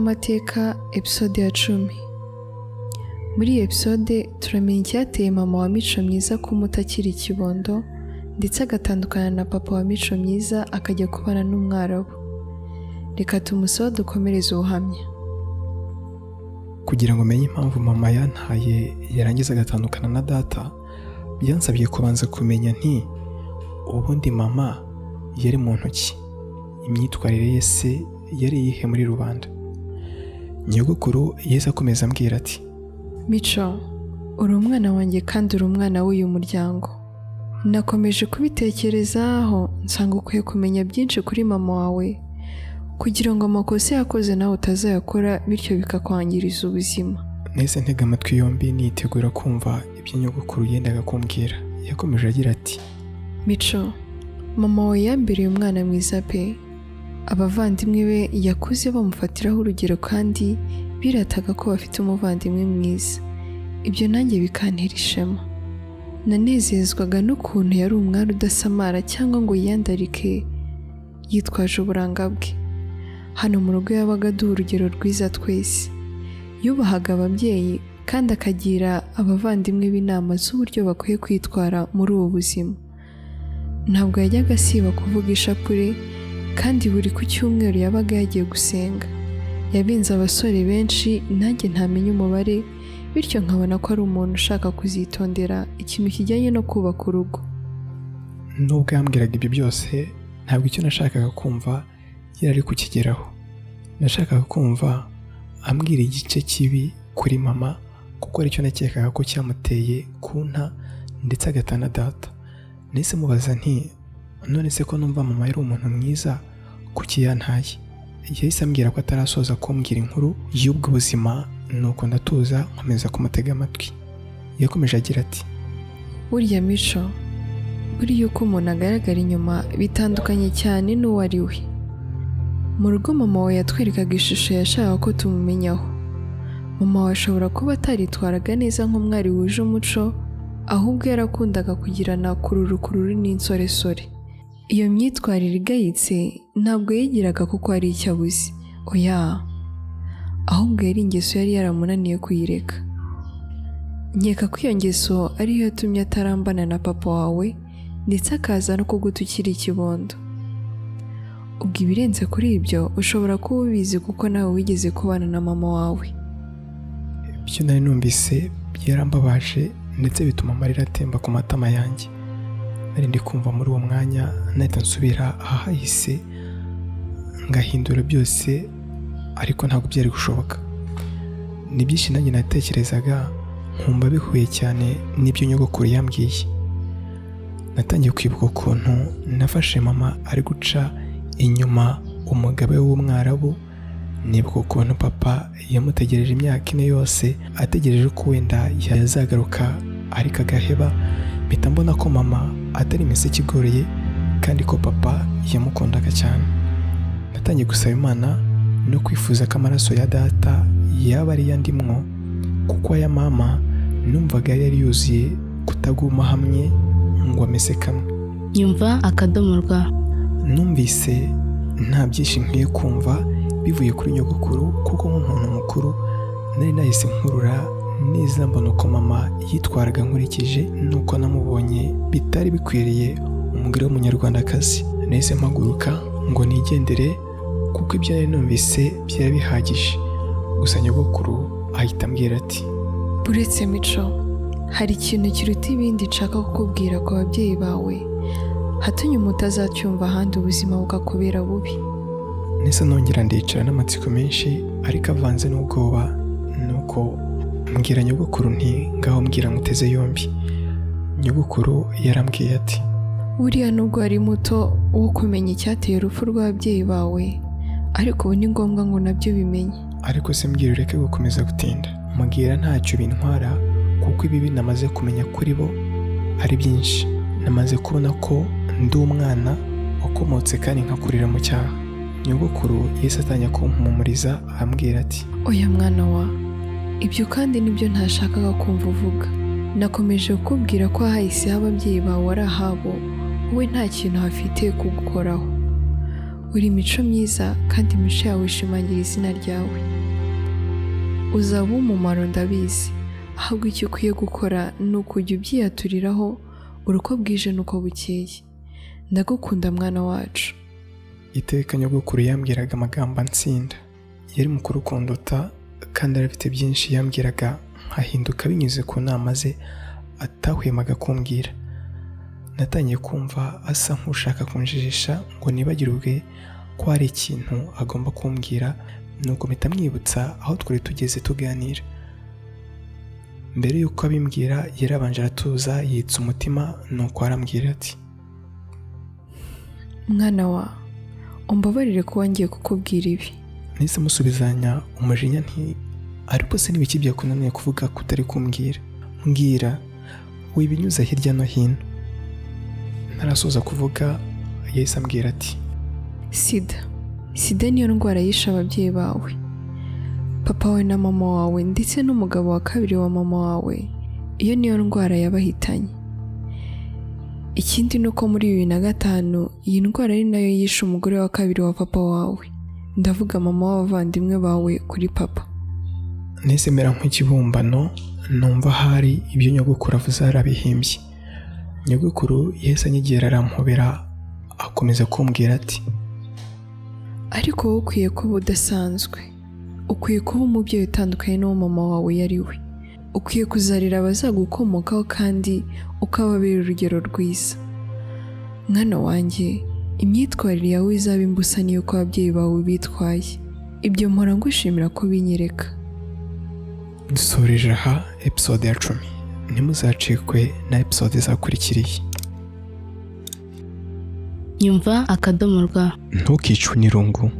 n'amateka episode ya 10. Muri iyi episode turamenya icyateye mama wa Micomyiza kumuta akiri ikibondo ndetse agatandukana na papa wa Micomyiza akajya kubana n'umwarabu. Reka tumusabe dukomereze ubuhamya. Kugira ngo menye impamvu mama yantaye yarangiza agatandukana na data, byansabye kubanza kumenya nti ubundi mama yari mu ntoki, imyitwarire ye se yari iyihe muri rubanda. Nyogokuru yahise akomeza ambwira ati, Mico, uri umwana wanjye kandi uri umwana w'uyu muryango. Nakomeje kubitekerezaho nsanga ukwiye kumenya byinshi kuri mama wawe kugira ngo amakosa yakoze nawe utazayakora bityo bikakwangiriza ubuzima. Nahise ntega amatwi yombi nitegura kumva ibyo nyogokuru yendaga kumbwira. Yakomeje agira ati, Mico, mama wawe yambereye umwana mwiza pe. Abavandimwe be yakuze bamufatiraho urugero kandi birataga ko bafite umuvandimwe mwiza. Ibyo nanjye bikantera ishema. Nanezezwaga n'ukuntu yari umwana udasamara cyangwa ngo yiyandarike yitwaje uburanga bwe. Hano mu rugo yabaga aduha urugero rwiza twese. Yubahaga ababyeyi kandi akagira abavandimwe b'inama z'uburyo bakwiye kwitwara muri ubu buzima. Ntabwo yajyaga asiba kuvuga ishapure kandi buri ku cyumweru yabaga yagiye gusenga. Yabinze abasore benshi nanjye ntamenye umubare, bityo nkabona ko ari umuntu ushaka kuzitondera ikintu kijyanye no kubaka urugo. Nubwo yambwiraga ibyo byose, ntabwo icyo nashakaga kumva yari ari kukigeraho. Nashakaga kumva ambwira igice kibi kuri mama kuko aricyo nakekaga ko cyamuteye kunta ndetse agatana data. Nahise mubaza nti, none se ko numva mama yari umuntu mwiza kuki yantaye? Yahise ambwira ko atarasoza kumbwira inkuru y'ubwo buzima, nuko ndatuza nkomeza kumutega amatwi. Yakomeje agira ati, burya Mico, buriya uko umuntu agaragara inyuma bitandukanye cyane n'uwo ari we. Mu rugo mama wawe yatwerekaga ishusho yashakaga ko tumumenyaho. Mama wawe ashobora kuba ataritwaraga neza nk'umwari wuje umuco, ahubwo yarakundaga kugirana kururu n'insoresore. Iyo myitwarire igayitse ntabwo yigiraga kuko ari icyo abuze, oya, ahubwo yari ingeso yari yaramunaniye kuyireka. Nkeka ko iyo ngeso ariyo yatumye atarambana na papa wawe ndetse akaza no kuguta ukiri ikibondo. Ubwo ibirenze kuri ibyo ushobora kuba ubizi kuko nawe wigeze kubana na mama wawe. Ibyo nari numvise byarambabaje ndetse bituma amarira atemba ku matama yanjye. Nari ndi kumva muri uwo mwanya nahita nsubira ahahise ngahindura byose, ariko ntabwo byari gushoboka. Ni byinshi nanjye natekerezaga nkumva bihuye cyane n'ibyo nyogokuru yambwiye. Natangiye kwibuka ukuntu nafashe mama ari guca inyuma umugabo w'umwarabu, nibuka ukuntu papa yamutegereje imyaka 4 yose ategereje ko wenda yazagaruka ariko agaheba. Mpita mbona ko mama atari imiseke igoreye kandi ko papa yamukundaga cyane. Natangiye gusaba Imana no kwifuza ko amaraso ya data yaba ari yandimwo, kuko aya mama numvaga yari yuzuye kutaguma hamwe ngo amese kamwe. Nyumva akadomorwa. Numvise nta byinshi nkwiye kumva bivuye kuri nyogokuru kuko nk'umuntu mukuru nari nahise nkurura neza mbona uko mama yitwaraga nkurikije nuko namubonye bitari bikwiriye umugore w'umunyarwandakazi. Nahise mpaguruka ngo nigendere kuko ibyo nari numvise byari bihagije. Gusa nyogokuru ahita ambwira ati, buretse Mico, hari ikintu kiruta ibindi nshaka kukubwira ku babyeyi bawe, hatumye mutazacyumva ahandi ubuzima bukakubera bubi. Nese nongera ndicara n'amatsiko menshi ariko avanze n'ubwoba, nuko mbwira nyogokuru nti ngaho mbwira muteze yombi. Nyogokuru yarambwiye ati, buriya nubwo ari muto wo kumenya icyateye urupfu rw'ababyeyi bawe, ariko ubu ni ngombwa ngo nabyo bimenye. Ariko se mbwira ureke gukomeza gutinda. Mbwira ntacyo bintwara kuko ibibi namaze kumenya kuri bo ari byinshi. Namaze kubona ko ndi umwana wakomotse kandi nkakurira mu cyaha. Nyogokuru yese atanya kumpumuriza ambwira ati, oya mwana wa, ibyo kandi nibyo ntashakaga kumva uvuga. Nakomeje kukubwira ko ahahise ababyeyi bawe ari ahabo, wowe nta kintu hafite kugukoraho. uri imico myiza kandi imico yawe ishimangira izina ryawe. Uzaba uw'umumaro ndabizi, ahubwo icyo ukwiye gukora ni ukujya ubyiyaturiraho uko bwije n'uko bukeye. Ndagukunda mwana wacu. Iteka nyogokuru yambwiraga amagambo ansinda. Yari mukuru kunduta kandi arafite byinshi yambwiraga nkahinduka binyuze ku nama ze atahwemaga kumbwira. Natangiye kumva asa nk'ushaka kunjijisha ngo nibagirwe ko hari ikintu agomba kumbwira, nuko mpita mwibutsa aho twari tugeze tuganira. Mbere y'uko abimbwira yarabanje aratuza yitsa umutima, nuko arambwira ati, mwana wa, umbabarire kuba ngiye kukubwira ibi. Nahise musubizanya umujinya nti, ariko se n'ibiki byakunaniye kuvuga ko utari kumbwira? Mbwira, wibinyuza hirya no hino. Ntarasoza kuvuga yahise ambwira ati, sida niyo ndwara yishe ababyeyi bawe, papa wawe na mama wawe ndetse n'umugabo wa kabiri wa mama wawe. Iyo niyo ndwara yabahitanye. Ikindi ni uko muri 2005 iyi ndwara ari nayo yishe umugore wa kabiri wa papa wawe, ndavuga mama w'abavandimwe bawe kuri papa. Nahise mera nk'ikibumbano, numva hari ibyo nyogokuru avuze arabihimbye. Nyogokuru yahise anyegera arampobera, akomeza kumbwira ati, ariko wowe ukwiye kuba udasanzwe, ukwiye kuba umubyeyi utandukanye n'uwo mama wawe yari we. Ukwiye kuzarira abazagukomokaho kandi ukababera urugero rwiza. Mwana wanjye, imyitwarire yawe izaba imbusa niyo ko ababyeyi bawe bitwaye. Ibyo mpora ngushimira ko binyereka. Dusoreje aha episode ya 10. Ntimuzacikwe na episode zakurikiriye. Nyumva _rw. Ntukicwe n'irungu.